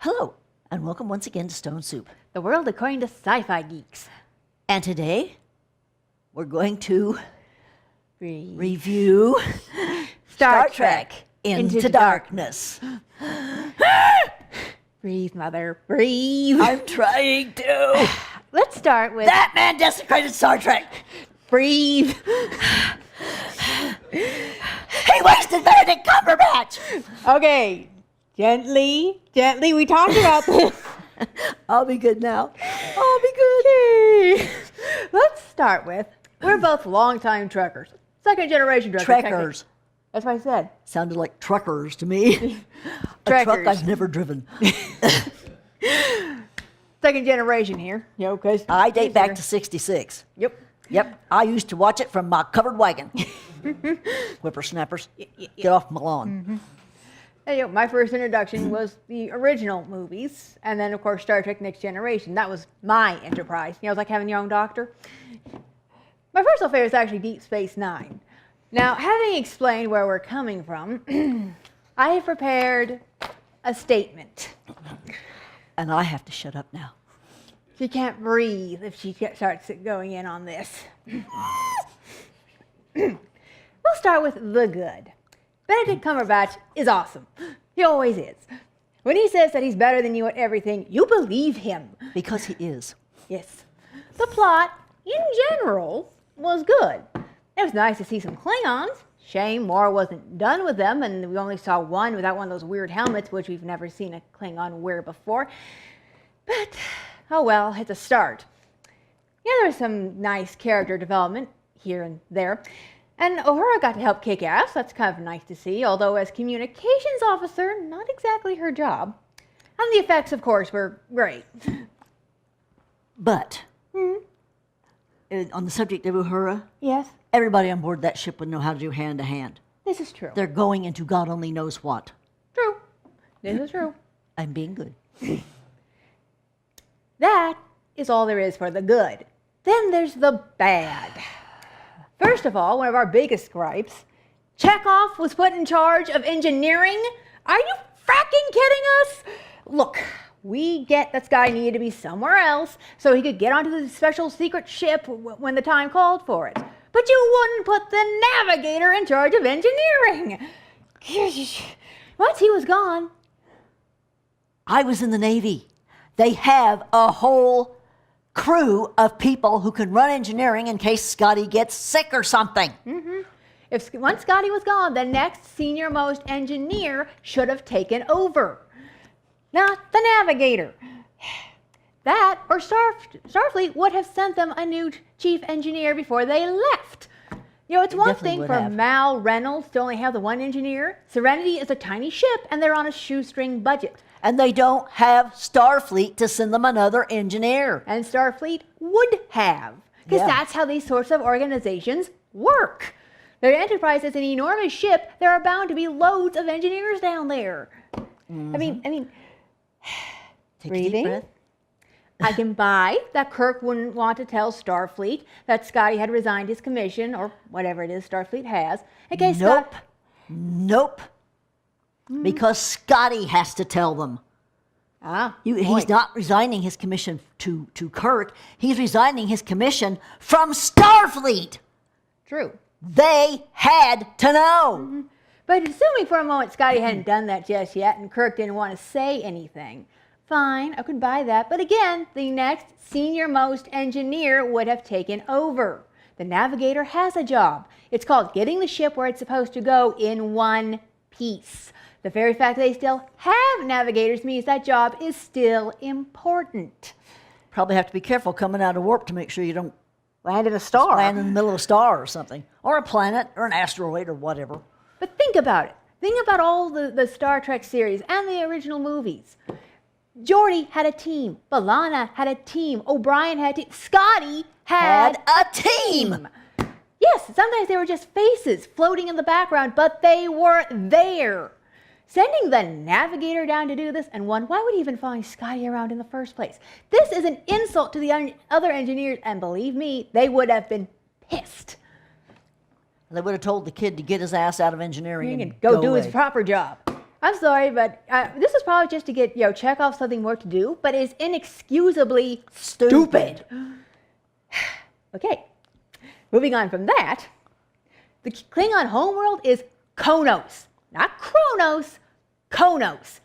Hello, and welcome once again to Stone Soup. The world according to sci-fi geeks. And today, we're going to Breathe. review Star Trek Into Darkness. Breathe, mother, breathe. I'm trying to. Let's start with That man desecrated Star Trek. breathe. He wasted Benedict Cumberbatch. Okay, gently, we talked about this. I'll be good now. I'll be good. Let's start with, we're both longtime trekkers. Second generation trekkers. Trekkers. That's what I said. Sounded like truckers to me. A truck Trekkers. I've never driven. Second generation here. Because I date back to 66. Yep, I used to watch it from my covered wagon. Whippersnappers, get off my lawn. And, my first introduction was the original movies, and then, of course, Star Trek Next Generation. That was my enterprise. It's like having your own doctor. My personal favorite is actually Deep Space Nine. Now, having explained where we're coming from, I have prepared a statement. And I have to shut up now. She can't breathe if she starts going in on this. We'll start with the good. Benedict Cumberbatch is awesome. He always is. When he says that he's better than you at everything, you believe him. Because he is. Yes. The plot, in general, was good. It was nice to see some Klingons. Shame Moore wasn't done with them, and we only saw one without one of those weird helmets, which we've never seen a Klingon wear before. But, oh well, it's a start. Yeah, there was some nice character development here and there. And Uhura got to help kick ass. That's kind of nice to see, although as communications officer, not exactly her job. And the effects, of course, were great. But, on the subject of Uhura, Yes, everybody on board that ship would know how to do hand-to-hand. this is true. They're going into God only knows what. True. This is true. I'm being good. That is all there is for the good. Then there's the bad. First of all, one of our biggest gripes, Chekhov was put in charge of engineering? Are you fracking kidding us? Look, we get that Scotty needed to be somewhere else so he could get onto the special secret ship when the time called for it. But you wouldn't put the navigator in charge of engineering. Once he was gone. I was in the Navy. They have a whole crew of people who can run engineering in case Scotty gets sick or something. Once Scotty was gone, the next senior-most engineer should have taken over. Not the navigator. That, or Starfleet would have sent them a new chief engineer before they left. It's one definitely thing would for have. Mal Reynolds to only have the one engineer. Serenity is a tiny ship, and they're on a shoestring budget. And they don't have Starfleet to send them another engineer. And Starfleet would have, because Yeah. that's how these sorts of organizations work. Their Enterprise is an enormous ship. There are bound to be loads of engineers down there. I mean, Take a deep breathing. breath. I can buy that Kirk wouldn't want to tell Starfleet that Scotty had resigned his commission, or whatever it is Starfleet has, in case Nope. Because Scotty has to tell them. He's not resigning his commission to Kirk. He's resigning his commission from Starfleet. True. They had to know. But assuming for a moment Scotty hadn't done that just yet and Kirk didn't want to say anything, fine, I could buy that. But again, the next senior-most engineer would have taken over. The navigator has a job. It's called getting the ship where it's supposed to go in one piece. The very fact that they still have navigators means that job is still important. Probably have to be careful coming out of warp to make sure you don't Land in a star. land in the middle of a star or something. Or a planet or an asteroid or whatever. But think about it. Think about all the Star Trek series and the original movies. Geordi had a team. B'Elanna had a team. O'Brien had a team. Scotty had a team. Yes, sometimes they were just faces floating in the background, but they were there. Sending the navigator down to do this, and why would he even find Scotty around in the first place? This is an insult to the other engineers, and believe me, they would have been pissed. They would have told the kid to get his ass out of engineering He and can go do away. his proper job. I'm sorry, but this is probably just to get, Chekhov something more to do, but it's inexcusably stupid. Okay, moving on from that, the Klingon homeworld is Konos, not Kronos, Konos.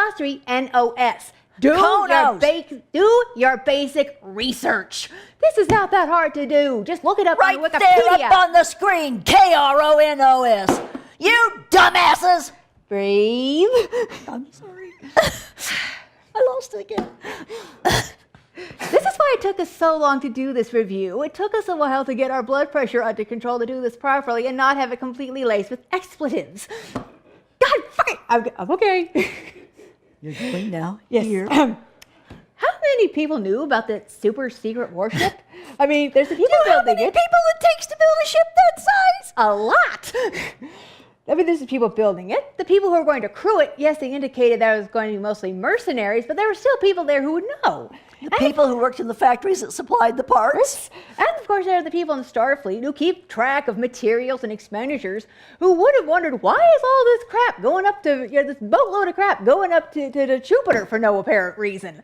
Q-U-O''N-O-S. Do your basic research. This is not that hard to do. Just look it up on Wikipedia. Right there up on the screen, Kronos. You dumbasses! Breathe. I'm sorry. I lost it again. This is why it took us so long to do this review. It took us a while to get our blood pressure under control to do this properly and not have it completely laced with expletives. God, fuck it. I'm okay. You're clean now? Yes. Here. How many people knew about the super secret warship? I mean, there's the people building how many it. people it takes to build a ship that size? A lot. I mean, there's the people building it. The people who are going to crew it, yes, they indicated that it was going to be mostly mercenaries, but there were still people there who would know. The people who worked in the factories that supplied the parts. And of course, there are the people in Starfleet who keep track of materials and expenditures, who would have wondered, why is all this crap going up to, this boatload of crap going up to Jupiter for no apparent reason?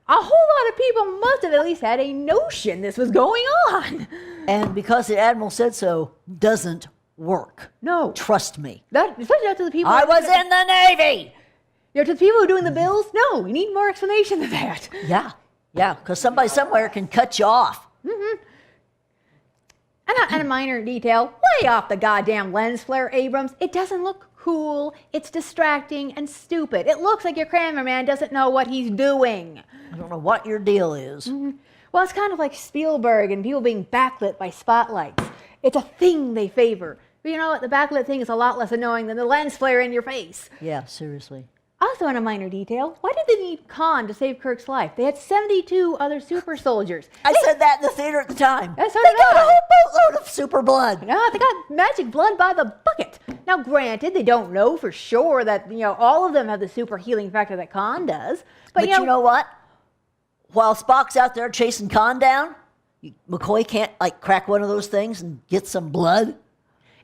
A whole lot of people must have at least had a notion this was going on. And because the Admiral said so, doesn't work. No. Trust me. Especially to the people. I was in the Navy! To the people who are doing the bills, no, we need more explanation than that. Yeah, because somebody somewhere can cut you off. Mm-hmm. And a minor detail, lay off the goddamn lens flare, Abrams. It doesn't look cool, it's distracting and stupid. It looks like your cameraman doesn't know what he's doing. I don't know what your deal is. Mm-hmm. Well, it's kind of like Spielberg and people being backlit by spotlights. It's a thing they favor. But you know what? The backlit thing is a lot less annoying than the lens flare in your face. Yeah, seriously. Also, in a minor detail, why did they need Khan to save Kirk's life? They had 72 other super soldiers. I said that in the theater at the time. Yeah, so they did got I. a whole boatload of super blood. No, they got magic blood by the bucket. Now, granted, they don't know for sure that, all of them have the super healing factor that Khan does. But you know what? While Spock's out there chasing Khan down, McCoy can't, crack one of those things and get some blood.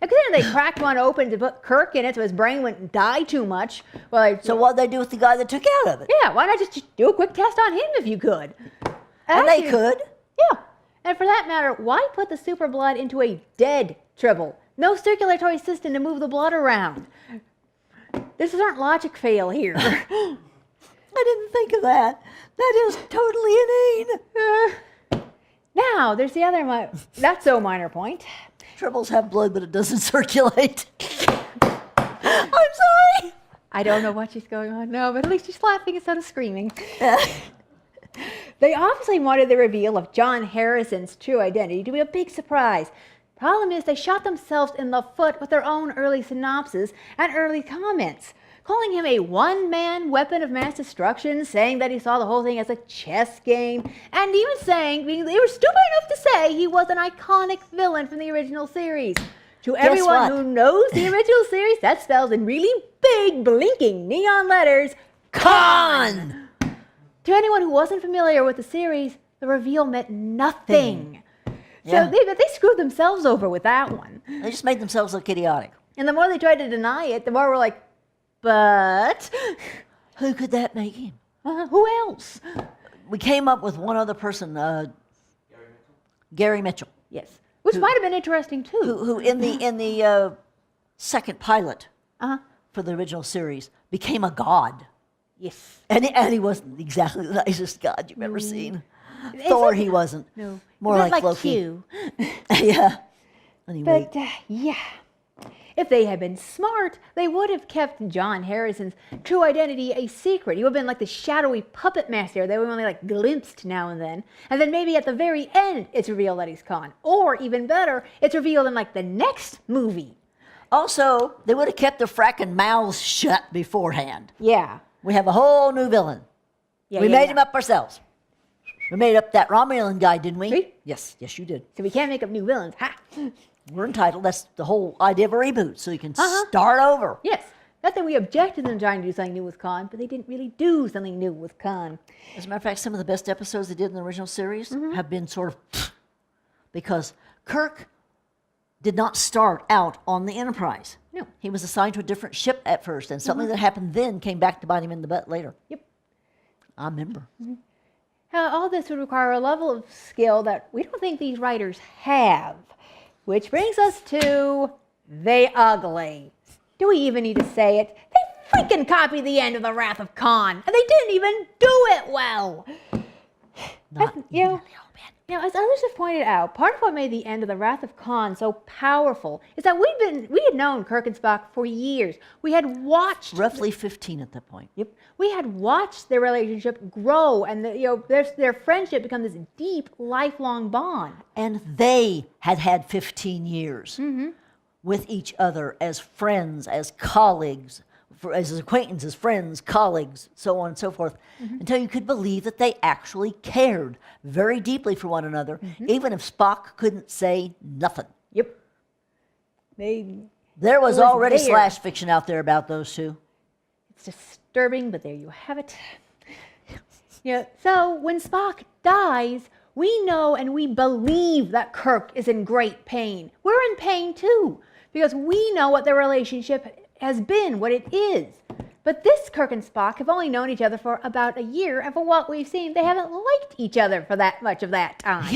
And considering they cracked one open to put Kirk in it so his brain wouldn't die too much. Well, So what'd they do with the guy that took out of it? Yeah, why not just do a quick test on him if you could? And they could. Yeah. And for that matter, why put the super blood into a dead Tribble? No circulatory system to move the blood around. This isn't logic fail here. I didn't think of that. That is totally inane. Now, there's the other not so minor point. Tribbles have blood, but it doesn't circulate. I'm sorry. I don't know what she's going on. No, but at least she's laughing instead of screaming. They obviously wanted the reveal of John Harrison's true identity to be a big surprise. Problem is, they shot themselves in the foot with their own early synopses and early comments, calling him a one-man weapon of mass destruction, saying that he saw the whole thing as a chess game, and even saying they were stupid enough to say he was an iconic villain from the original series. To everyone who knows the original series, that spells in really big, blinking neon letters, Khan! To anyone who wasn't familiar with the series, the reveal meant nothing. Yeah. So they screwed themselves over with that one. They just made themselves look idiotic. And the more they tried to deny it, the more we're like, but Who could that make him? who else? We came up with one other person, Gary Mitchell, Yes, which might have been interesting too. who in the second pilot Uh-huh. for the original series became a god. Yes. And he wasn't exactly the nicest god you've ever seen. Is Thor, it- he wasn't. No. More Not like Loki. Q. Yeah. Anyway, But yeah. If they had been smart, they would have kept John Harrison's true identity a secret. He would have been like the shadowy puppet master that we only glimpsed now and then. And then maybe at the very end, it's revealed that he's Khan. Or even better, it's revealed in the next movie. also, they would have kept their fracking mouths shut beforehand. Yeah. We have a whole new villain. Yeah, we yeah, made yeah. him up ourselves. We made up that Romulan guy, didn't we? See? Yes, you did. So we can't make up new villains. Ha! We're entitled. That's the whole idea of a reboot, so you can start over. Yes. Not that we objected to them trying to do something new with Khan, but they didn't really do something new with Khan. As a matter of fact, some of the best episodes they did in the original series have been sort of because Kirk did not start out on the Enterprise. No. He was assigned to a different ship at first, and something that happened then came back to bite him in the butt later. Yep. I remember. All this would require a level of skill that we don't think these writers have. Which brings us to they ugly. Do we even need to say it? They freaking copied the end of the Wrath of Khan, and they didn't even do it well. Not You know, even a little bit. as others have pointed out, part of what made the end of the Wrath of Khan so powerful is that we had known Kirk and Spock for years. We had watched Roughly 15 at that point. Yep. We had watched their relationship grow and their friendship become this deep, lifelong bond. And they had had 15 years with each other as friends, as colleagues, as acquaintances, friends, colleagues, so on and so forth, until you could believe that they actually cared very deeply for one another, even if Spock couldn't say nothing. Yep. There was was already there. slash fiction out there about those two. It's disturbing, but there you have it. So when Spock dies, we know and we believe that Kirk is in great pain. We're in pain too, because we know what their relationship has been, what it is. But this Kirk and Spock have only known each other for about a year, and for what we've seen, they haven't liked each other for that much of that time.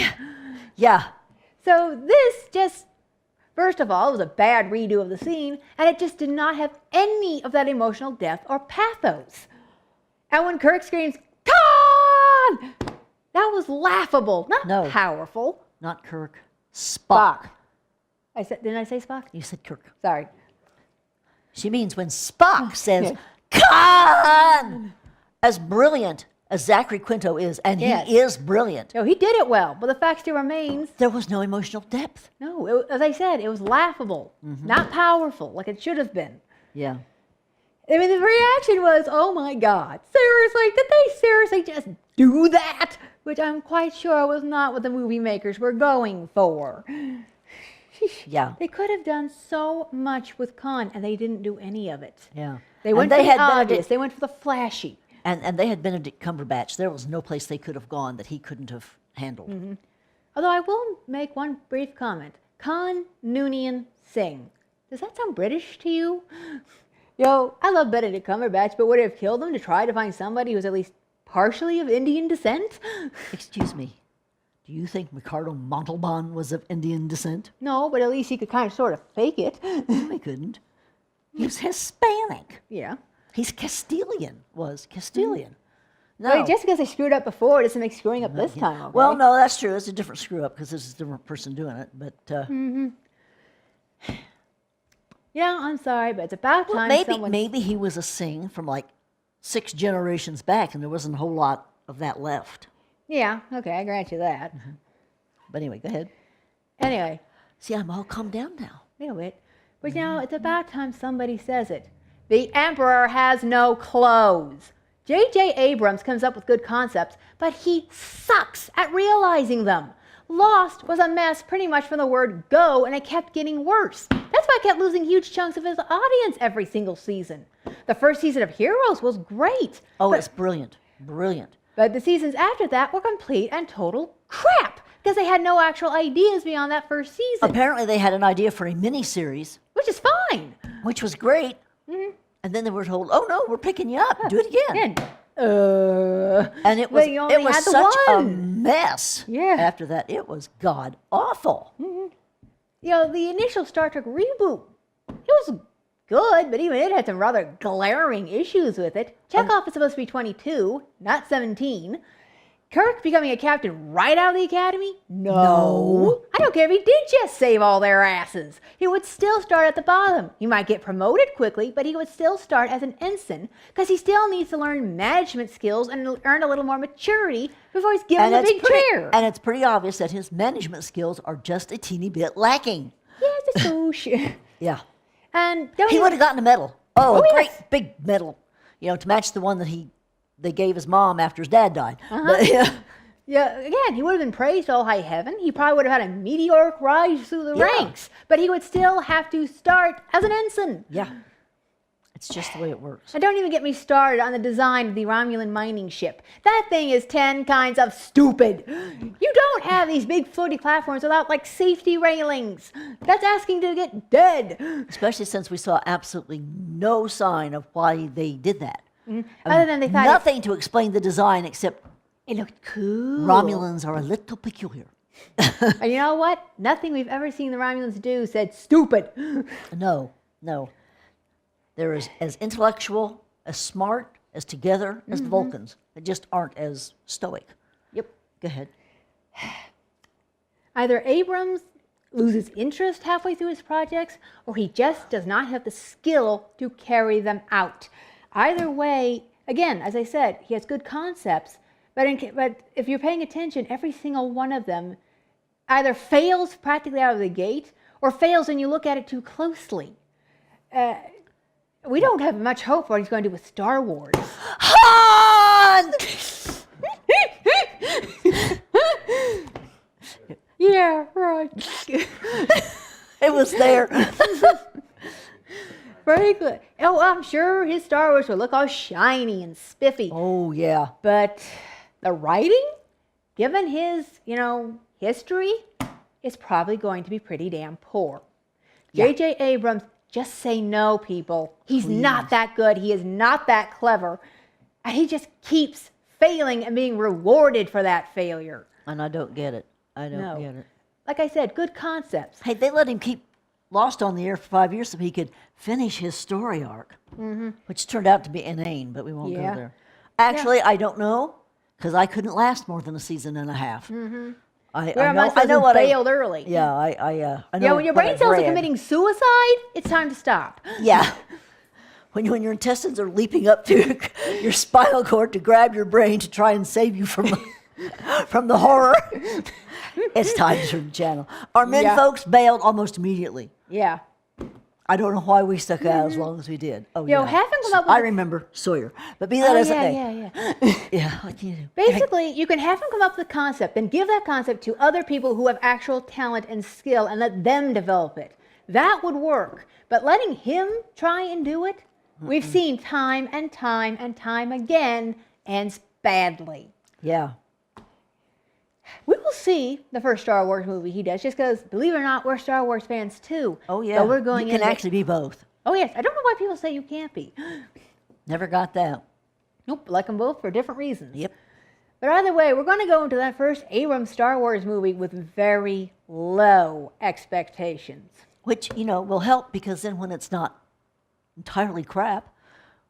Yeah. So this just, first of all, was a bad redo of the scene, and it just did not have any of that emotional depth or pathos. And when Kirk screams, "Khan!" that was laughable, not powerful. Not Kirk. Spock. Didn't I say Spock? You said Kirk. Sorry. She means when Spock says, Khan! As brilliant as Zachary Quinto is, and Yes. he is brilliant, No, he did it well, but the fact still remains, there was no emotional depth. no, as I said, it was laughable, not powerful like it should have been. Yeah. I mean, the reaction was, oh my God, seriously, did they seriously just do that? Which I'm quite sure was not what the movie makers were going for. Yeah. They could have done so much with Khan, and they didn't do any of it. Yeah. They went And for the had obvious. Benedict, They went for the flashy. and they had Benedict Cumberbatch. There was no place they could have gone that he couldn't have handled. Although I will make one brief comment. Khan Noonien Singh. Does that sound British to you? I love Benedict Cumberbatch, but would it have killed him to try to find somebody who's at least partially of Indian descent? Excuse me. Do you think Ricardo Montalban was of Indian descent? No, but at least he could kind of sort of fake it. No, he couldn't. He was Hispanic. Yeah. He's Castilian. No. But just because they screwed up before doesn't make screwing up this time, okay? Well, no, that's true. It's a different screw up because it's a different person doing it. But I'm sorry, but it's about time maybe he was a Singh from like 6 generations back, and there wasn't a whole lot of that left. Yeah, okay, I grant you that. But anyway, go ahead. Anyway, See, I'm all calmed down now. wait a bit. But it's about time somebody says it. The Emperor has no clothes. J.J. Abrams comes up with good concepts, but he sucks at realizing them. Lost was a mess pretty much from the word go, and it kept getting worse. That's why I kept losing huge chunks of his audience every single season. The first season of Heroes was great. Oh, but, it's brilliant. Brilliant. but the seasons after that were complete and total crap because they had no actual ideas beyond that first season, Apparently, they had an idea for a mini-series, which is fine. which was great. And then they were told, oh, no, we're picking you up. Do it again. And it was, But you only had the such a one. mess. Yeah. After that, it was god-awful. The initial Star Trek reboot, it was good, but even it had some rather glaring issues with it. Chekhov is supposed to be 22, not 17. Kirk becoming a captain right out of the academy? No. I don't care if he did just save all their asses. He would still start at the bottom. He might get promoted quickly, but he would still start as an ensign because he still needs to learn management skills and earn a little more maturity before he's given the big chair. And it's pretty obvious that his management skills are just a teeny bit lacking. Yes, it's swoosh. Yeah. And He would have gotten a medal. Oh, a great yes. big medal. To match the one that they gave his mom after his dad died. But, Yeah, again, he would have been praised to all high heaven. He probably would have had a meteoric rise through the ranks, but he would still have to start as an ensign. yeah. It's just the way it works. And don't even get me started on the design of the Romulan mining ship. That thing is 10 kinds of stupid. You don't have these big floaty platforms without like safety railings. That's asking to get dead. Especially since we saw absolutely no sign of why they did that. Other than they thought nothing to explain the design except it looked cool. Romulans are a little peculiar. And you know what? Nothing we've ever seen the Romulans do said stupid. No. They're as intellectual, as smart, as together as the Vulcans. They just aren't as stoic. Yep. Go ahead. Either Abrams loses interest halfway through his projects, or he just does not have the skill to carry them out. Either way, again, as I said, he has good concepts, but if you're paying attention, every single one of them either fails practically out of the gate, or fails when you look at it too closely. We don't have much hope for what he's going to do with Star Wars. Han! Yeah, right. It was there. Very good. Oh, I'm sure his Star Wars will look all shiny and spiffy. Oh, yeah. But the writing, given his, history, is probably going to be pretty damn poor. Yeah. J.J. Abrams, just say no, people. He's not that good. He is not that clever. And he just keeps failing and being rewarded for that failure. And I don't get it. I don't get it. Like I said, good concepts. Hey, they let him keep Lost on the air for 5 years so he could finish his story arc, which turned out to be inane, but we won't go there. Actually, I don't know, because I couldn't last more than a season and a half. I know what failed early. Yeah, I know. Yeah, when your brain cells are committing suicide, it's time to stop. Yeah. When your intestines are leaping up to your spinal cord to grab your brain to try and save you from the horror, it's time to turn the channel. Our men folks bailed almost immediately. Yeah. I don't know why we stuck out as long as we did. Oh, have him come up with I remember Sawyer. But be that as it may. Yeah, what can you do? Basically, you can have him come up with a concept and give that concept to other people who have actual talent and skill and let them develop it. That would work. But letting him try and do it, we've seen time and time and time again, ends badly. Yeah. We will see the first Star Wars movie he does, just because, believe it or not, we're Star Wars fans too. Oh, yeah. So we're going you can actually be both. Oh, yes. I don't know why people say you can't be. Never got that. Nope. Like them both for different reasons. Yep. But either way, we're going to go into that first Abrams Star Wars movie with very low expectations. Which, will help, because then when it's not entirely crap,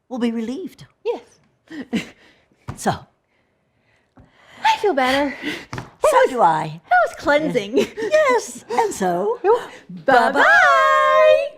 we'll be relieved. Yes. So. I feel better. So do I. That was cleansing. Yes. And so. Bye-bye.